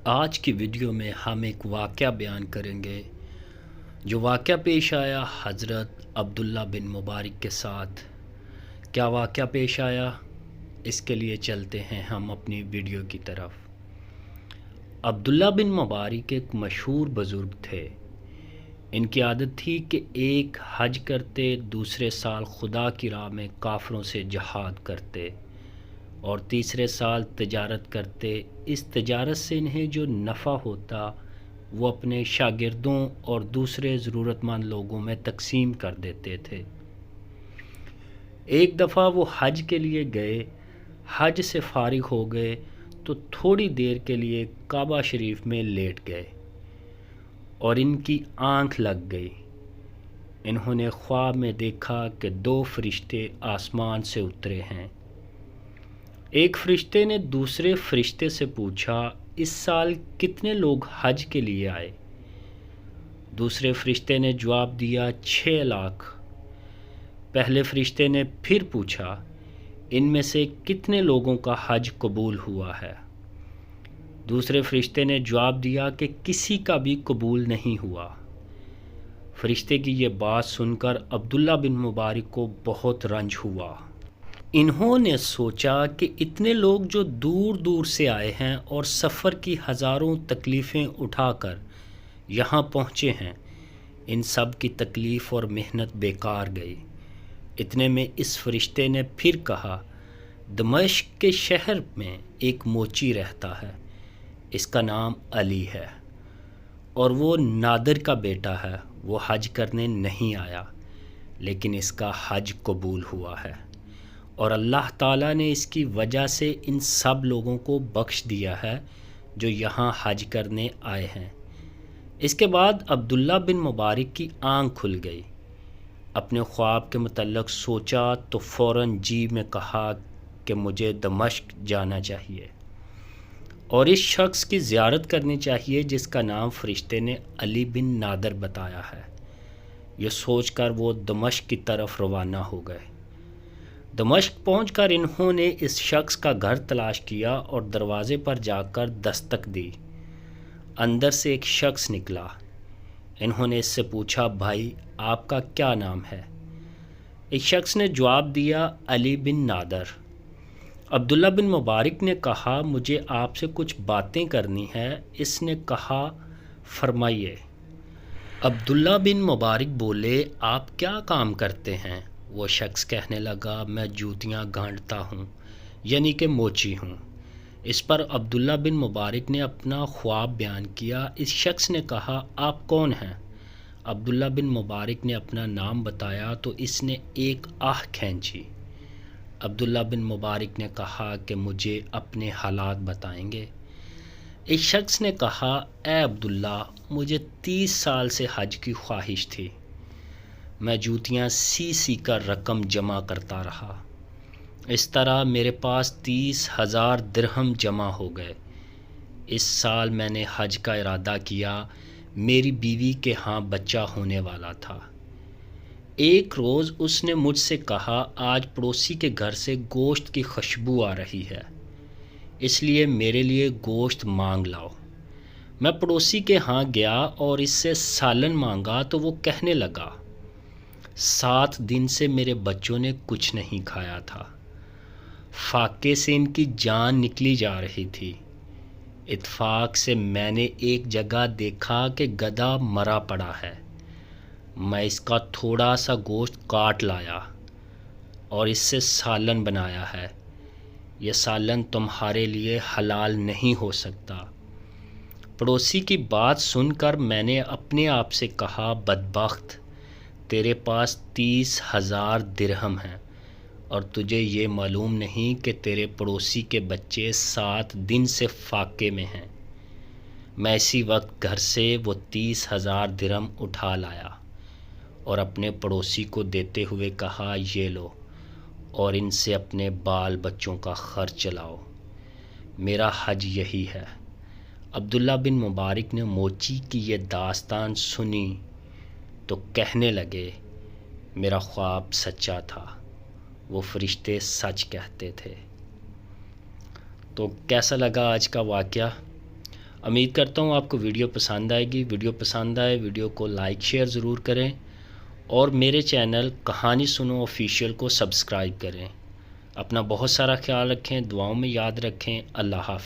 آج کی ویڈیو میں ہم ایک واقعہ بیان کریں گے جو واقعہ پیش آیا حضرت عبداللہ بن مبارک کے ساتھ۔ کیا واقعہ پیش آیا، اس کے لیے چلتے ہیں ہم اپنی ویڈیو کی طرف۔ عبداللہ بن مبارک ایک مشہور بزرگ تھے۔ ان کی عادت تھی کہ ایک حج کرتے، دوسرے سال خدا کی راہ میں کافروں سے جہاد کرتے اور تیسرے سال تجارت کرتے۔ اس تجارت سے انہیں جو نفع ہوتا وہ اپنے شاگردوں اور دوسرے ضرورت مند لوگوں میں تقسیم کر دیتے تھے۔ ایک دفعہ وہ حج کے لیے گئے، حج سے فارغ ہو گئے تو تھوڑی دیر کے لیے کعبہ شریف میں لیٹ گئے اور ان کی آنکھ لگ گئی۔ انہوں نے خواب میں دیکھا کہ دو فرشتے آسمان سے اترے ہیں۔ ایک فرشتے نے دوسرے فرشتے سے پوچھا، اس سال کتنے لوگ حج کے لیے آئے؟ دوسرے فرشتے نے جواب دیا، 6 لاکھ۔ پہلے فرشتے نے پھر پوچھا، ان میں سے کتنے لوگوں کا حج قبول ہوا ہے؟ دوسرے فرشتے نے جواب دیا کہ کسی کا بھی قبول نہیں ہوا۔ فرشتے کی یہ بات سن کر عبداللہ بن مبارک کو بہت رنج ہوا۔ انہوں نے سوچا کہ اتنے لوگ جو دور دور سے آئے ہیں اور سفر کی ہزاروں تکلیفیں اٹھا کر یہاں پہنچے ہیں، ان سب کی تکلیف اور محنت بیکار گئی۔ اتنے میں اس فرشتے نے پھر کہا، دمشق کے شہر میں ایک موچی رہتا ہے، اس کا نام علی ہے اور وہ نادر کا بیٹا ہے۔ وہ حج کرنے نہیں آیا لیکن اس کا حج قبول ہوا ہے اور اللہ تعالیٰ نے اس کی وجہ سے ان سب لوگوں کو بخش دیا ہے جو یہاں حج کرنے آئے ہیں۔ اس کے بعد عبداللہ بن مبارک کی آنکھ کھل گئی۔ اپنے خواب کے متعلق سوچا تو فوراً جی میں کہا کہ مجھے دمشق جانا چاہیے اور اس شخص کی زیارت کرنی چاہیے جس کا نام فرشتے نے علی بن نادر بتایا ہے۔ یہ سوچ کر وہ دمشق کی طرف روانہ ہو گئے۔ دمشق پہنچ کر انہوں نے اس شخص کا گھر تلاش کیا اور دروازے پر جا کر دستک دی۔ اندر سے ایک شخص نکلا۔ انہوں نے اس سے پوچھا، بھائی آپ کا کیا نام ہے؟ ایک شخص نے جواب دیا، علی بن نادر۔ عبداللہ بن مبارک نے کہا، مجھے آپ سے کچھ باتیں کرنی ہے۔ اس نے کہا، فرمائیے۔ عبداللہ بن مبارک بولے، آپ کیا کام کرتے ہیں؟ وہ شخص کہنے لگا، میں جوتیاں گھانٹتا ہوں، یعنی کہ موچی ہوں۔ اس پر عبداللہ بن مبارک نے اپنا خواب بیان کیا۔ اس شخص نے کہا، آپ کون ہیں؟ عبداللہ بن مبارک نے اپنا نام بتایا تو اس نے ایک آہ کھینچی۔ عبداللہ بن مبارک نے کہا کہ مجھے اپنے حالات بتائیں گے؟ ایک شخص نے کہا، اے عبداللہ، مجھے 30 سال سے حج کی خواہش تھی۔ میں جوتیاں سی کر رقم جمع کرتا رہا۔ اس طرح میرے پاس 30,000 درہم جمع ہو گئے۔ اس سال میں نے حج کا ارادہ کیا۔ میری بیوی کے ہاں بچہ ہونے والا تھا۔ ایک روز اس نے مجھ سے کہا، آج پڑوسی کے گھر سے گوشت کی خوشبو آ رہی ہے، اس لیے میرے لیے گوشت مانگ لاؤ۔ میں پڑوسی کے ہاں گیا اور اس سے سالن مانگا تو وہ کہنے لگا، 7 دن سے میرے بچوں نے کچھ نہیں کھایا تھا۔ فاقے سے ان کی جان نکلی جا رہی تھی۔ اتفاق سے میں نے ایک جگہ دیکھا کہ گدھا مرا پڑا ہے۔ میں اس کا تھوڑا سا گوشت کاٹ لایا اور اس سے سالن بنایا ہے۔ یہ سالن تمہارے لیے حلال نہیں ہو سکتا۔ پڑوسی کی بات سن کر میں نے اپنے آپ سے کہا، بدبخت، تیرے پاس 30,000 درہم ہیں اور تجھے یہ معلوم نہیں کہ تیرے پڑوسی کے بچے 7 دن سے فاقے میں ہیں۔ میں اسی وقت گھر سے وہ 30,000 درہم اٹھا لایا اور اپنے پڑوسی کو دیتے ہوئے کہا، یہ لو اور ان سے اپنے بال بچوں کا خرچ چلاؤ۔ میرا حج یہی ہے۔ عبداللہ بن مبارک نے موچی کی یہ داستان سنی تو کہنے لگے، میرا خواب سچا تھا، وہ فرشتے سچ کہتے تھے۔ تو کیسا لگا آج کا واقعہ؟ امید کرتا ہوں آپ کو ویڈیو پسند آئے گی. ویڈیو پسند آئے ویڈیو کو لائک شیئر ضرور کریں اور میرے چینل کہانی سنو آفیشیل کو سبسکرائب کریں. اپنا بہت سارا خیال رکھیں, دعاؤں میں یاد رکھیں. اللہ حافظ.